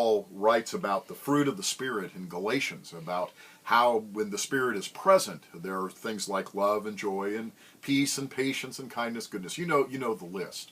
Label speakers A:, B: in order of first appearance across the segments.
A: Paul writes about the fruit of the Spirit in Galatians, about how when the Spirit is present, there are things like love and joy and peace and patience and kindness, goodness. You know the list.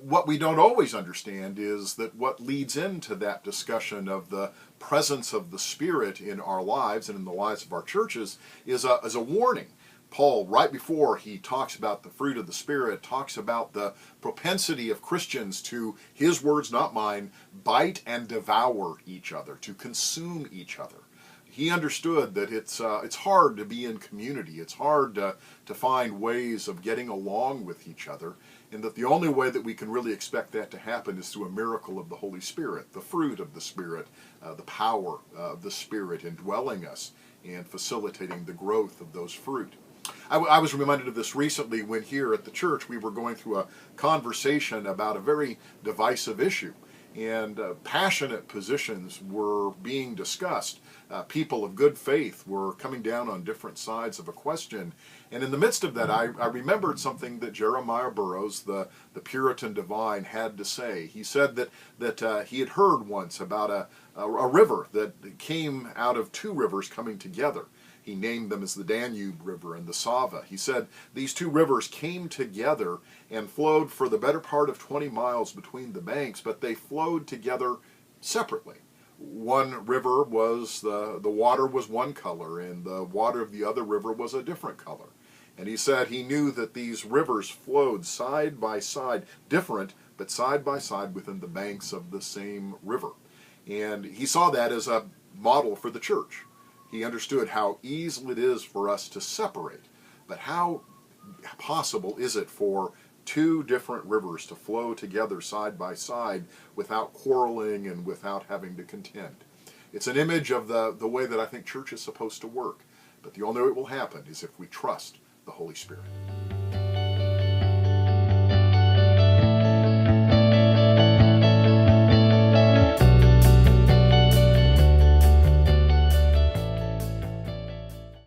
A: What we don't always understand is that what leads into that discussion of the presence of the Spirit in our lives and in the lives of our churches is a warning. Paul, right before he talks about the fruit of the Spirit, talks about the propensity of Christians to, his words not mine, bite and devour each other, to consume each other. He understood that it's hard to be in community. It's hard to find ways of getting along with each other, and that the only way that we can really expect that to happen is through a miracle of the Holy Spirit, the fruit of the Spirit, the power of the Spirit indwelling us and facilitating the growth of those fruit. I was reminded of this recently when here at the church we were going through a conversation about a very divisive issue, and passionate positions were being discussed. People of good faith were coming down on different sides of a question, and in the midst of that I remembered something that Jeremiah Burroughs, the Puritan divine, had to say. He said that he had heard once about a river that came out of two rivers coming together. He named them as the Danube River and the Sava. He said these two rivers came together and flowed for the better part of 20 miles between the banks, but they flowed together separately. One river was, the water was one color, and the water of the other river was a different color. And he said he knew that these rivers flowed side by side, different, but side by side within the banks of the same river. And he saw that as a model for the church. He understood how easy it is for us to separate, but how possible is it for two different rivers to flow together side by side without quarreling and without having to contend? It's an image of the way that I think church is supposed to work, but the only way it will happen is if we trust the Holy Spirit.